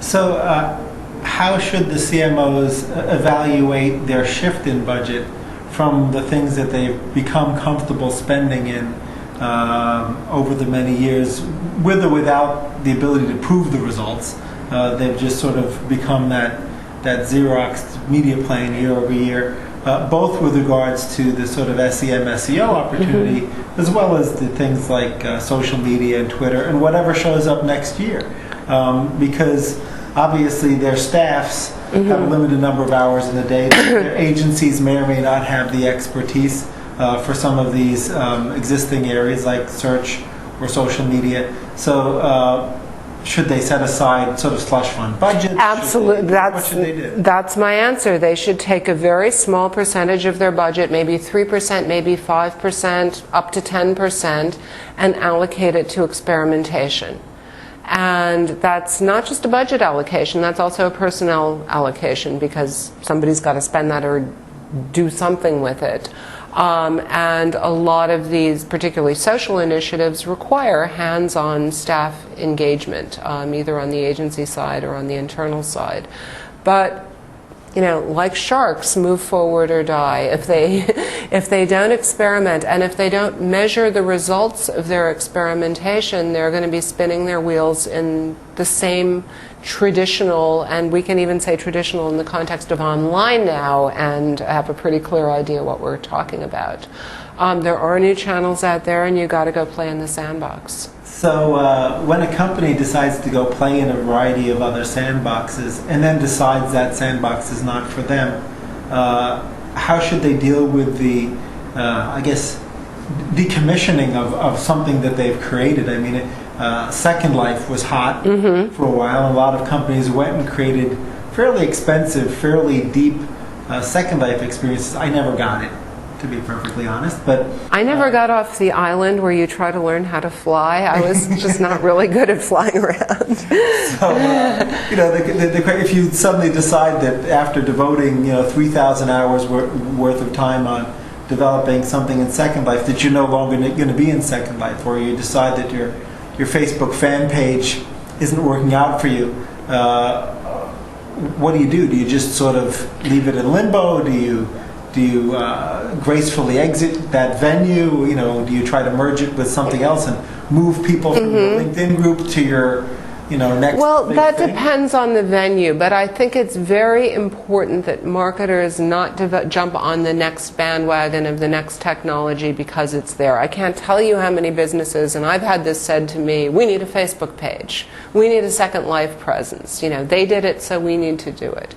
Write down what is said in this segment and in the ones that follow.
So how should the CMOs evaluate their shift in budget from the things that they've become comfortable spending in over the many years, with or without the ability to prove the results? They've just sort of become that Xerox media plan year over year, both with regards to the sort of SEM, SEO opportunity, as well as the things like social media and Twitter and whatever shows up next year. Because obviously their staffs have a limited number of hours in the day. Their agencies may or may not have the expertise for some of these existing areas like search or social media. So should they set aside sort of slush fund budgets? Absolutely. What should they do? That's my answer. They should take a very small percentage of their budget, maybe 3%, maybe 5%, up to 10%, and allocate it to experimentation. And that's not just a budget allocation, that's also a personnel allocation, because somebody's got to spend that or do something with it. And a lot of these, particularly social initiatives, require hands-on staff engagement, either on the agency side or on the internal side. But, you know, like sharks, move forward or die. If they don't experiment and if they don't measure the results of their experimentation, they're going to be spinning their wheels in the same traditional, and we can even say traditional in the context of online now, and have a pretty clear idea what we're talking about. There are new channels out there, and you got to go play in the sandbox. So when a company decides to go play in a variety of other sandboxes and then decides that sandbox is not for them, how should they deal with the, I guess, decommissioning of something that they've created? I mean, Second Life was hot for a while. A lot of companies went and created fairly expensive, fairly deep Second Life experiences. I never got it, to be perfectly honest. But I never got off the island where you try to learn how to fly. I was just not really good at flying around. So, you know, if you suddenly decide that after devoting, 3,000 hours worth of time on developing something in Second Life, that you're no longer going to be in Second Life, or you decide that your Facebook fan page isn't working out for you, what do you do? Do you just sort of leave it in limbo? Do you gracefully exit that venue? Do you try to merge it with something else and move people from your LinkedIn group to your next Well, big that thing? depends on the venue, but I think it's very important that marketers not jump on the next bandwagon of the next technology because it's there. I can't tell you how many businesses, and I've had this said to me, we need a Facebook page, we need a Second Life presence. They did it, so we need to do it.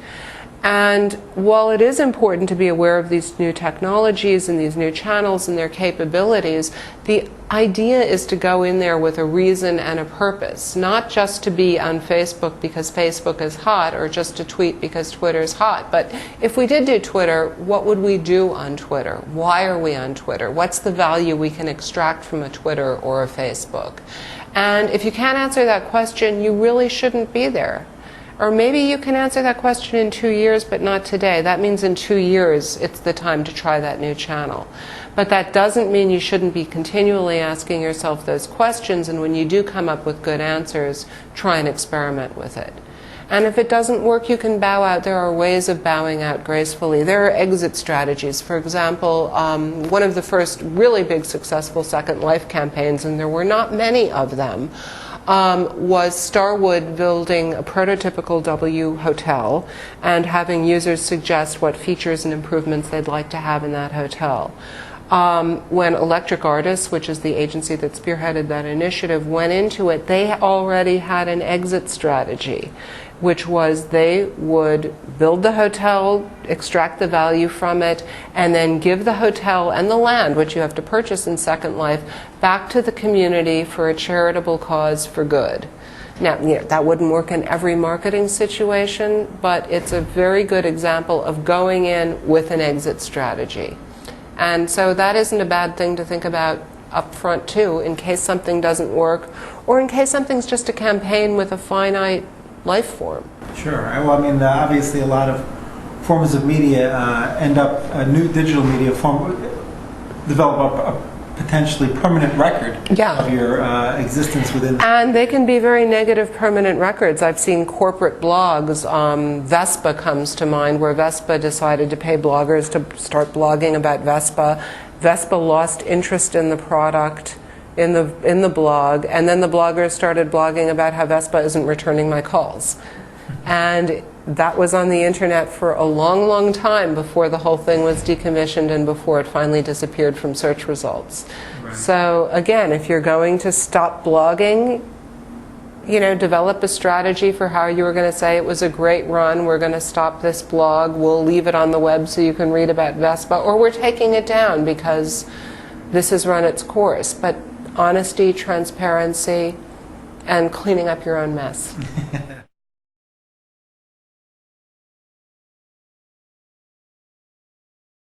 And while it is important to be aware of these new technologies and these new channels and their capabilities, the idea is to go in there with a reason and a purpose, not just to be on Facebook because Facebook is hot, or just to tweet because Twitter is hot. But if we did do Twitter, what would we do on Twitter? Why are we on Twitter? What's the value we can extract from a Twitter or a Facebook? And if you can't answer that question, you really shouldn't be there. Or maybe you can answer that question in 2 years, but not today. That means in 2 years, it's the time to try that new channel. But that doesn't mean you shouldn't be continually asking yourself those questions, and when you do come up with good answers, try and experiment with it. And if it doesn't work, you can bow out. There are ways of bowing out gracefully. There are exit strategies. For example, one of the first really big successful Second Life campaigns, and there were not many of them, was Starwood building a prototypical W hotel and having users suggest what features and improvements they'd like to have in that hotel. When Electric Artists, which is the agency that spearheaded that initiative, went into it, they already had an exit strategy, which was they would build the hotel, extract the value from it, and then give the hotel and the land, which you have to purchase in Second Life, back to the community for a charitable cause for good. Now, that wouldn't work in every marketing situation, but it's a very good example of going in with an exit strategy. And so that isn't a bad thing to think about up front too, in case something doesn't work, or in case something's just a campaign with a finite life form. Sure. Well, I mean, obviously a lot of forms of media end up, new digital media develop a potentially permanent record Yeah. of your existence within. And they can be very negative permanent records. I've seen corporate blogs. Vespa comes to mind, where Vespa decided to pay bloggers to start blogging about Vespa. Vespa lost interest in the product in the blog, and then the bloggers started blogging about how Vespa isn't returning my calls. And that was on the internet for a long, long time before the whole thing was decommissioned and before it finally disappeared from search results. Right. So again, if you're going to stop blogging, develop a strategy for how you were going to say it was a great run, we're going to stop this blog, we'll leave it on the web so you can read about Vespa, or we're taking it down because this has run its course. But honesty, transparency, and cleaning up your own mess.